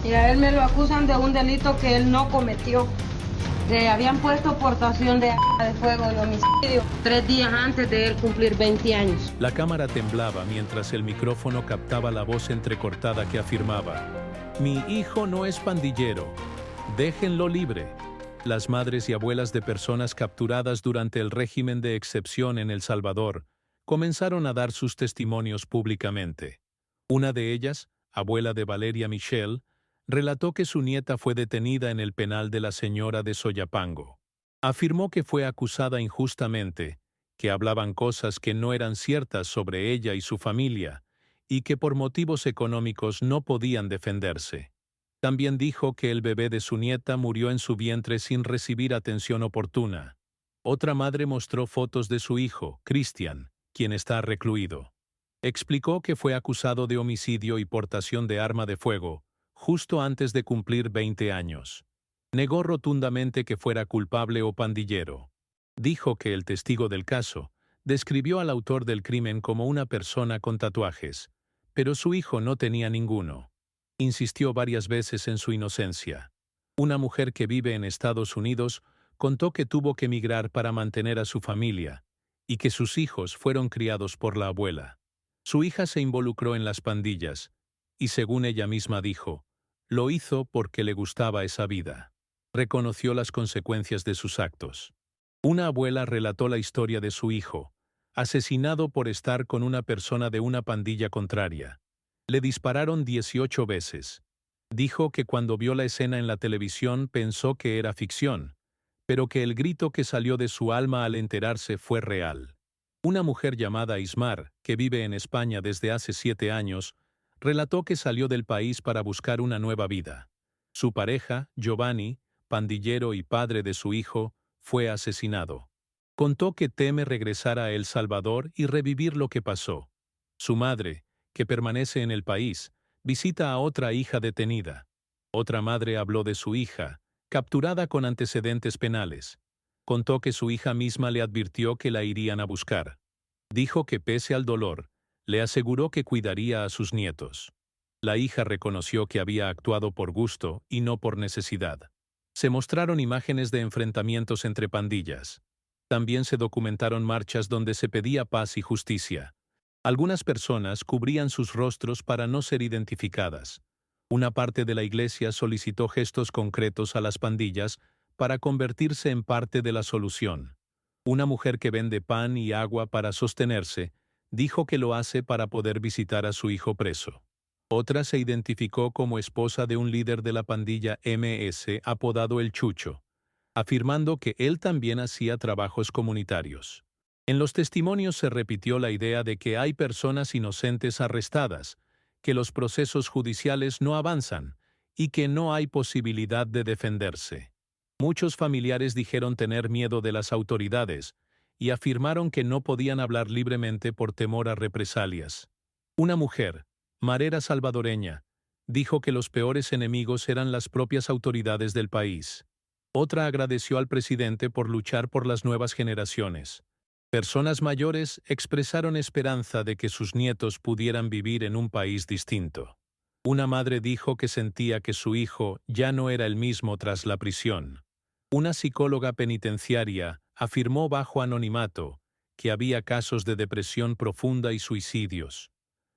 y a él me lo acusan de un delito que él no cometió. Le habían puesto portación de arma de fuego y homicidio 3 días antes de él cumplir 20 años. La cámara temblaba mientras el micrófono captaba la voz entrecortada que afirmaba: «Mi hijo no es pandillero. Déjenlo libre». Las madres y abuelas de personas capturadas durante el régimen de excepción en El Salvador comenzaron a dar sus testimonios públicamente. Una de ellas, abuela de Valeria Michelle, relató que su nieta fue detenida en el penal de la Señora de Soyapango. Afirmó que fue acusada injustamente, que hablaban cosas que no eran ciertas sobre ella y su familia, y que por motivos económicos no podían defenderse. También dijo que el bebé de su nieta murió en su vientre sin recibir atención oportuna. Otra madre mostró fotos de su hijo, Cristian, quien está recluido. Explicó que fue acusado de homicidio y portación de arma de fuego, justo antes de cumplir 20 años. Negó rotundamente que fuera culpable o pandillero. Dijo que el testigo del caso describió al autor del crimen como una persona con tatuajes, pero su hijo no tenía ninguno. Insistió varias veces en su inocencia. Una mujer que vive en Estados Unidos contó que tuvo que emigrar para mantener a su familia y que sus hijos fueron criados por la abuela. Su hija se involucró en las pandillas y, según ella misma dijo, lo hizo porque le gustaba esa vida. Reconoció las consecuencias de sus actos. Una abuela relató la historia de su hijo, asesinado por estar con una persona de una pandilla contraria. Le dispararon 18 veces. Dijo que cuando vio la escena en la televisión pensó que era ficción, pero que el grito que salió de su alma al enterarse fue real. Una mujer llamada Ismar, que vive en España desde hace 7 años, relató que salió del país para buscar una nueva vida. Su pareja, Giovanni, pandillero y padre de su hijo, fue asesinado. Contó que teme regresar a El Salvador y revivir lo que pasó. Su madre, que permanece en el país, visita a otra hija detenida. Otra madre habló de su hija, capturada con antecedentes penales. Contó que su hija misma le advirtió que la irían a buscar. Dijo que pese al dolor, le aseguró que cuidaría a sus nietos. La hija reconoció que había actuado por gusto y no por necesidad. Se mostraron imágenes de enfrentamientos entre pandillas. También se documentaron marchas donde se pedía paz y justicia. Algunas personas cubrían sus rostros para no ser identificadas. Una parte de la iglesia solicitó gestos concretos a las pandillas para convertirse en parte de la solución. Una mujer que vende pan y agua para sostenerse dijo que lo hace para poder visitar a su hijo preso. Otra se identificó como esposa de un líder de la pandilla MS apodado El Chucho, afirmando que él también hacía trabajos comunitarios. En los testimonios se repitió la idea de que hay personas inocentes arrestadas, que los procesos judiciales no avanzan y que no hay posibilidad de defenderse. Muchos familiares dijeron tener miedo de las autoridades y afirmaron que no podían hablar libremente por temor a represalias. Una mujer, marera salvadoreña, dijo que los peores enemigos eran las propias autoridades del país. Otra agradeció al presidente por luchar por las nuevas generaciones. Personas mayores expresaron esperanza de que sus nietos pudieran vivir en un país distinto. Una madre dijo que sentía que su hijo ya no era el mismo tras la prisión. Una psicóloga penitenciaria afirmó bajo anonimato que había casos de depresión profunda y suicidios.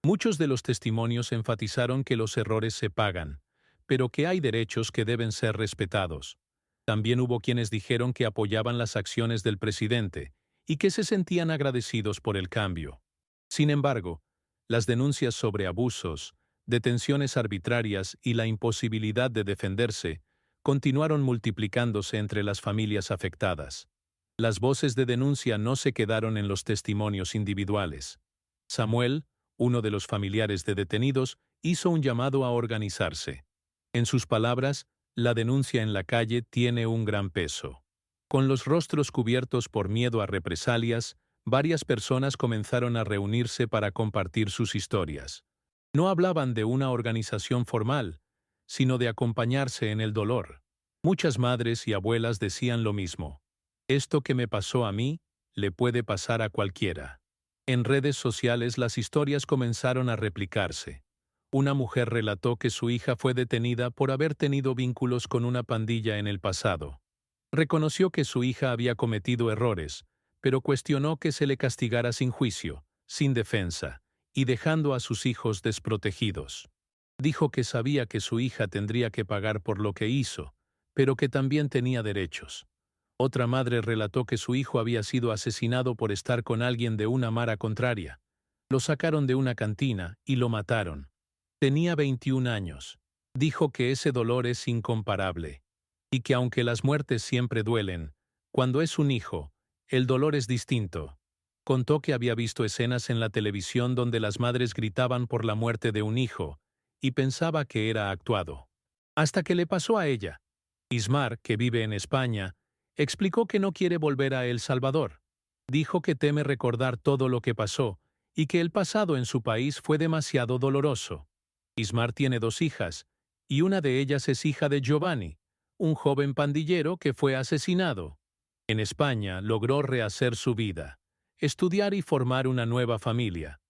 Muchos de los testimonios enfatizaron que los errores se pagan, pero que hay derechos que deben ser respetados. También hubo quienes dijeron que apoyaban las acciones del presidente y que se sentían agradecidos por el cambio. Sin embargo, las denuncias sobre abusos, detenciones arbitrarias y la imposibilidad de defenderse continuaron multiplicándose entre las familias afectadas. Las voces de denuncia no se quedaron en los testimonios individuales. Samuel, uno de los familiares de detenidos, hizo un llamado a organizarse. En sus palabras, la denuncia en la calle tiene un gran peso. Con los rostros cubiertos por miedo a represalias, varias personas comenzaron a reunirse para compartir sus historias. No hablaban de una organización formal, sino de acompañarse en el dolor. Muchas madres y abuelas decían lo mismo. Esto que me pasó a mí, le puede pasar a cualquiera. En redes sociales las historias comenzaron a replicarse. Una mujer relató que su hija fue detenida por haber tenido vínculos con una pandilla en el pasado. Reconoció que su hija había cometido errores, pero cuestionó que se le castigara sin juicio, sin defensa, y dejando a sus hijos desprotegidos. Dijo que sabía que su hija tendría que pagar por lo que hizo, pero que también tenía derechos. Otra madre relató que su hijo había sido asesinado por estar con alguien de una mara contraria. Lo sacaron de una cantina y lo mataron. Tenía 21 años. Dijo que ese dolor es incomparable. Y que aunque las muertes siempre duelen, cuando es un hijo, el dolor es distinto. Contó que había visto escenas en la televisión donde las madres gritaban por la muerte de un hijo, y pensaba que era actuado. Hasta que le pasó a ella. Ismar, que vive en España, explicó que no quiere volver a El Salvador. Dijo que teme recordar todo lo que pasó, y que el pasado en su país fue demasiado doloroso. Ismar tiene 2 hijas, y una de ellas es hija de Giovanni, un joven pandillero que fue asesinado. En España logró rehacer su vida, estudiar y formar una nueva familia.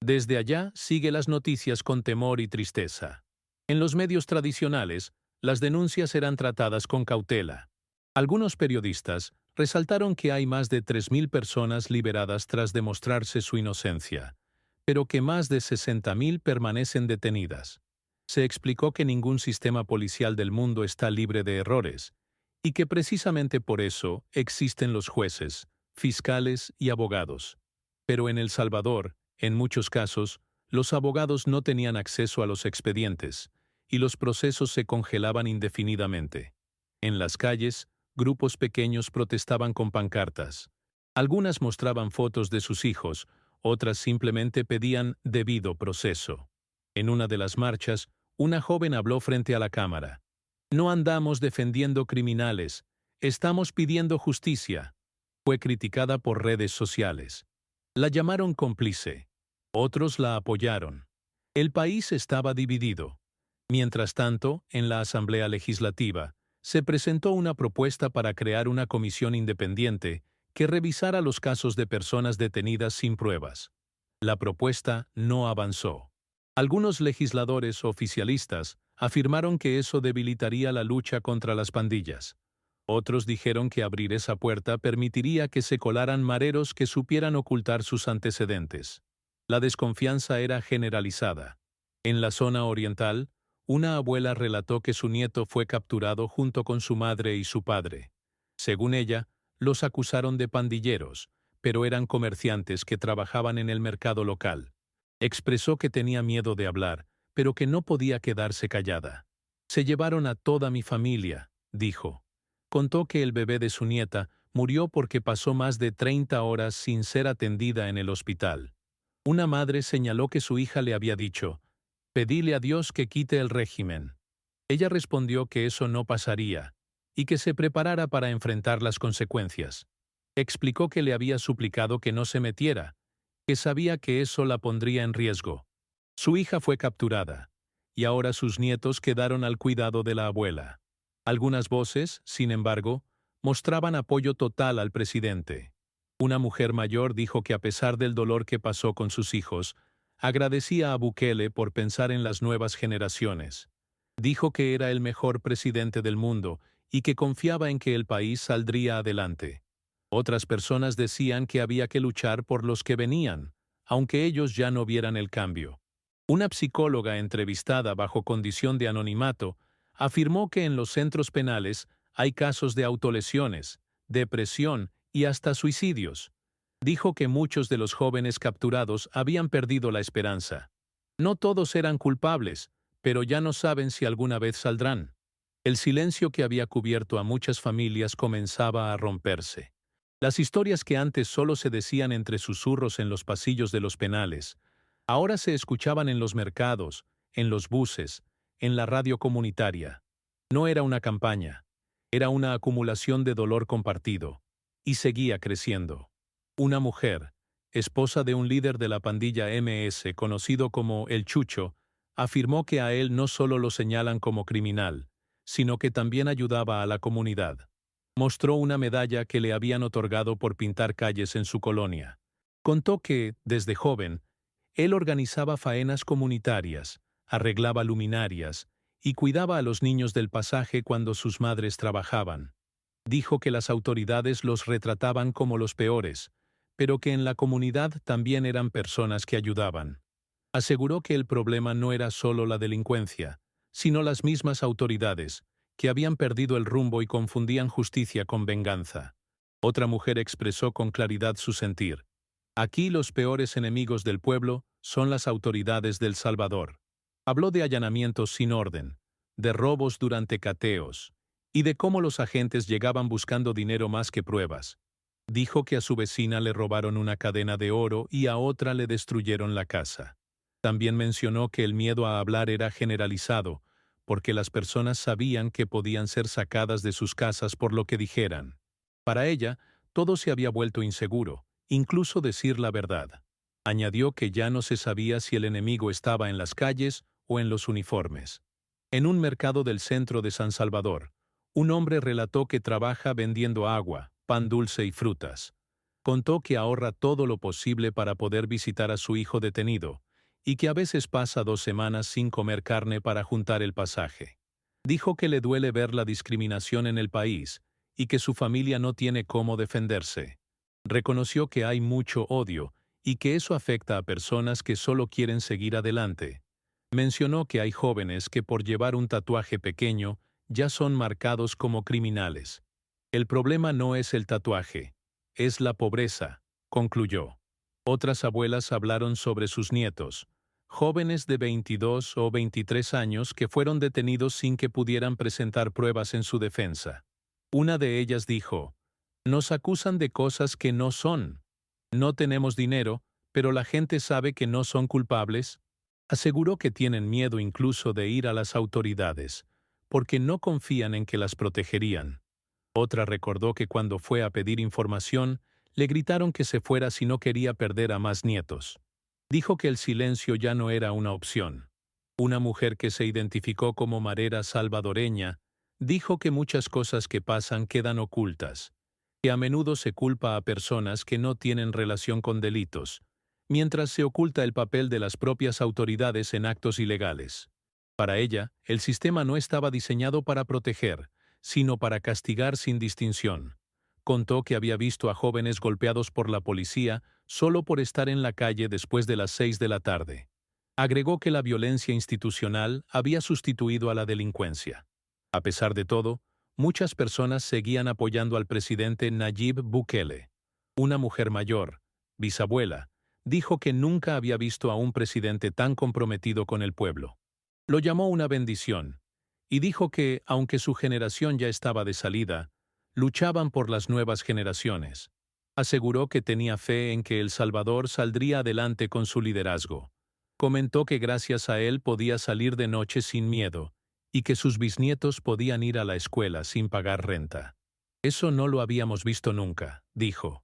Desde allá sigue las noticias con temor y tristeza. En los medios tradicionales, las denuncias eran tratadas con cautela. Algunos periodistas resaltaron que hay más de 3.000 personas liberadas tras demostrarse su inocencia, pero que más de 60.000 permanecen detenidas. Se explicó que ningún sistema policial del mundo está libre de errores, y que precisamente por eso existen los jueces, fiscales y abogados. Pero en El Salvador, en muchos casos, los abogados no tenían acceso a los expedientes, y los procesos se congelaban indefinidamente. En las calles, grupos pequeños protestaban con pancartas. Algunas mostraban fotos de sus hijos, otras simplemente pedían debido proceso. En una de las marchas, una joven habló frente a la cámara. No andamos defendiendo criminales, estamos pidiendo justicia. Fue criticada por redes sociales. La llamaron cómplice. Otros la apoyaron. El país estaba dividido. Mientras tanto, en la Asamblea Legislativa, se presentó una propuesta para crear una comisión independiente que revisara los casos de personas detenidas sin pruebas. La propuesta no avanzó. Algunos legisladores oficialistas afirmaron que eso debilitaría la lucha contra las pandillas. Otros dijeron que abrir esa puerta permitiría que se colaran mareros que supieran ocultar sus antecedentes. La desconfianza era generalizada. En la zona oriental, una abuela relató que su nieto fue capturado junto con su madre y su padre. Según ella, los acusaron de pandilleros, pero eran comerciantes que trabajaban en el mercado local. Expresó que tenía miedo de hablar, pero que no podía quedarse callada. Se llevaron a toda mi familia, dijo. Contó que el bebé de su nieta murió porque pasó más de 30 horas sin ser atendida en el hospital. Una madre señaló que su hija le había dicho, «Pedile a Dios que quite el régimen». Ella respondió que eso no pasaría, y que se preparara para enfrentar las consecuencias. Explicó que le había suplicado que no se metiera, que sabía que eso la pondría en riesgo. Su hija fue capturada, y ahora sus nietos quedaron al cuidado de la abuela. Algunas voces, sin embargo, mostraban apoyo total al presidente. Una mujer mayor dijo que a pesar del dolor que pasó con sus hijos, agradecía a Bukele por pensar en las nuevas generaciones. Dijo que era el mejor presidente del mundo y que confiaba en que el país saldría adelante. Otras personas decían que había que luchar por los que venían, aunque ellos ya no vieran el cambio. Una psicóloga entrevistada bajo condición de anonimato afirmó que en los centros penales hay casos de autolesiones, depresión y hasta suicidios. Dijo que muchos de los jóvenes capturados habían perdido la esperanza. No todos eran culpables, pero ya no saben si alguna vez saldrán. El silencio que había cubierto a muchas familias comenzaba a romperse. Las historias que antes solo se decían entre susurros en los pasillos de los penales, ahora se escuchaban en los mercados, en los buses, en la radio comunitaria. No era una campaña, era una acumulación de dolor compartido, y seguía creciendo. Una mujer, esposa de un líder de la pandilla MS conocido como El Chucho, afirmó que a él no solo lo señalan como criminal, sino que también ayudaba a la comunidad. Mostró una medalla que le habían otorgado por pintar calles en su colonia. Contó que, desde joven, él organizaba faenas comunitarias, arreglaba luminarias y cuidaba a los niños del pasaje cuando sus madres trabajaban. Dijo que las autoridades los retrataban como los peores, pero que en la comunidad también eran personas que ayudaban. Aseguró que el problema no era solo la delincuencia, sino las mismas autoridades, que habían perdido el rumbo y confundían justicia con venganza. Otra mujer expresó con claridad su sentir. Aquí los peores enemigos del pueblo son las autoridades del Salvador. Habló de allanamientos sin orden, de robos durante cateos, y de cómo los agentes llegaban buscando dinero más que pruebas. Dijo que a su vecina le robaron una cadena de oro y a otra le destruyeron la casa. También mencionó que el miedo a hablar era generalizado, porque las personas sabían que podían ser sacadas de sus casas por lo que dijeran. Para ella, todo se había vuelto inseguro, incluso decir la verdad. Añadió que ya no se sabía si el enemigo estaba en las calles o en los uniformes. En un mercado del centro de San Salvador, un hombre relató que trabaja vendiendo agua, pan dulce y frutas. Contó que ahorra todo lo posible para poder visitar a su hijo detenido, y que a veces pasa 2 semanas sin comer carne para juntar el pasaje. Dijo que le duele ver la discriminación en el país, y que su familia no tiene cómo defenderse. Reconoció que hay mucho odio, y que eso afecta a personas que solo quieren seguir adelante. Mencionó que hay jóvenes que por llevar un tatuaje pequeño ya son marcados como criminales. El problema no es el tatuaje, es la pobreza, concluyó. Otras abuelas hablaron sobre sus nietos, jóvenes de 22 o 23 años que fueron detenidos sin que pudieran presentar pruebas en su defensa. Una de ellas dijo: "Nos acusan de cosas que no son. No tenemos dinero, pero la gente sabe que no son culpables". Aseguró que tienen miedo incluso de ir a las autoridades, porque no confían en que las protegerían. Otra recordó que cuando fue a pedir información, le gritaron que se fuera si no quería perder a más nietos. Dijo que el silencio ya no era una opción. Una mujer que se identificó como marera salvadoreña dijo que muchas cosas que pasan quedan ocultas, que a menudo se culpa a personas que no tienen relación con delitos, mientras se oculta el papel de las propias autoridades en actos ilegales. Para ella, el sistema no estaba diseñado para proteger, sino para castigar sin distinción. Contó que había visto a jóvenes golpeados por la policía solo por estar en la calle después de las 6 de la tarde. Agregó que la violencia institucional había sustituido a la delincuencia. A pesar de todo, muchas personas seguían apoyando al presidente Nayib Bukele. Una mujer mayor, bisabuela, dijo que nunca había visto a un presidente tan comprometido con el pueblo. Lo llamó una bendición, y dijo que, aunque su generación ya estaba de salida, luchaban por las nuevas generaciones. Aseguró que tenía fe en que El Salvador saldría adelante con su liderazgo. Comentó que gracias a él podía salir de noche sin miedo, y que sus bisnietos podían ir a la escuela sin pagar renta. Eso no lo habíamos visto nunca, dijo.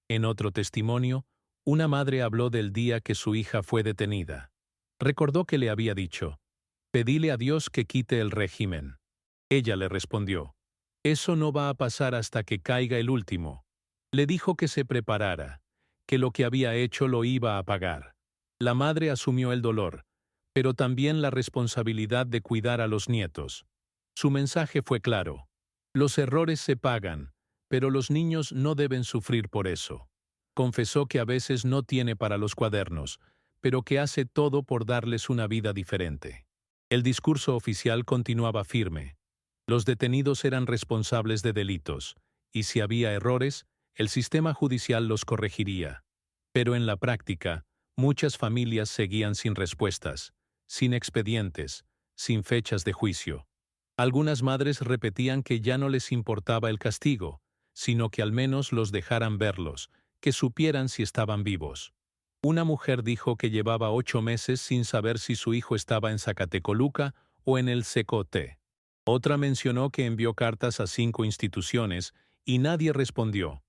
En otro testimonio, una madre habló del día que su hija fue detenida. Recordó que le había dicho: "Pedile a Dios que quite el régimen". Ella le respondió: "Eso no va a pasar hasta que caiga el último". Le dijo que se preparara, que lo que había hecho lo iba a pagar. La madre asumió el dolor, pero también la responsabilidad de cuidar a los nietos. Su mensaje fue claro: los errores se pagan, pero los niños no deben sufrir por eso. Confesó que a veces no tiene para los cuadernos, pero que hace todo por darles una vida diferente. El discurso oficial continuaba firme. Los detenidos eran responsables de delitos, y si había errores, el sistema judicial los corregiría. Pero en la práctica, muchas familias seguían sin respuestas, sin expedientes, sin fechas de juicio. Algunas madres repetían que ya no les importaba el castigo, sino que al menos los dejaran verlos, que supieran si estaban vivos. Una mujer dijo que llevaba 8 meses sin saber si su hijo estaba en Zacatecoluca o en el Cecote. Otra mencionó que envió cartas a 5 instituciones y nadie respondió.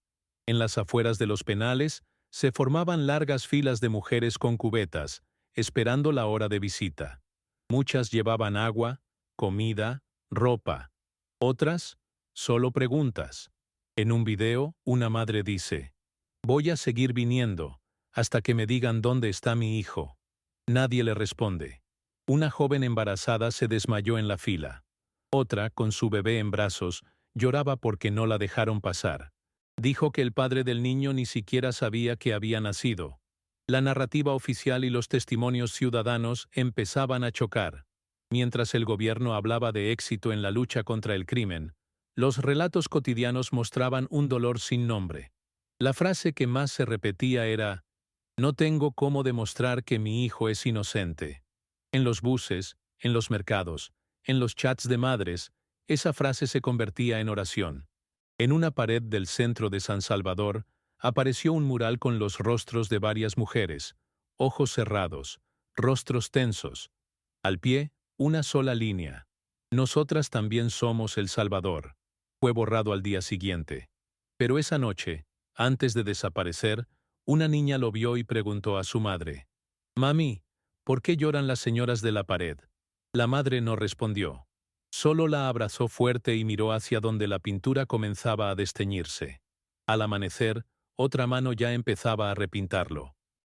En las afueras de los penales se formaban largas filas de mujeres con cubetas, esperando la hora de visita. Muchas llevaban agua, comida, ropa. Otras, solo preguntas. En un video, una madre dice: "Voy a seguir viniendo hasta que me digan dónde está mi hijo". Nadie le responde. Una joven embarazada se desmayó en la fila. Otra, con su bebé en brazos, lloraba porque no la dejaron pasar. Dijo que el padre del niño ni siquiera sabía que había nacido. La narrativa oficial y los testimonios ciudadanos empezaban a chocar. Mientras el gobierno hablaba de éxito en la lucha contra el crimen, los relatos cotidianos mostraban un dolor sin nombre. La frase que más se repetía era: "No tengo cómo demostrar que mi hijo es inocente". En los buses, en los mercados, en los chats de madres, esa frase se convertía en oración. En una pared del centro de San Salvador, apareció un mural con los rostros de varias mujeres, ojos cerrados, rostros tensos. Al pie, una sola línea: "Nosotras también somos El Salvador". Fue borrado al día siguiente. Pero esa noche, antes de desaparecer, una niña lo vio y preguntó a su madre: "Mami, ¿por qué lloran las señoras de la pared?". La madre no respondió. Solo la abrazó fuerte y miró hacia donde la pintura comenzaba a desteñirse. Al amanecer, otra mano ya empezaba a repintarlo.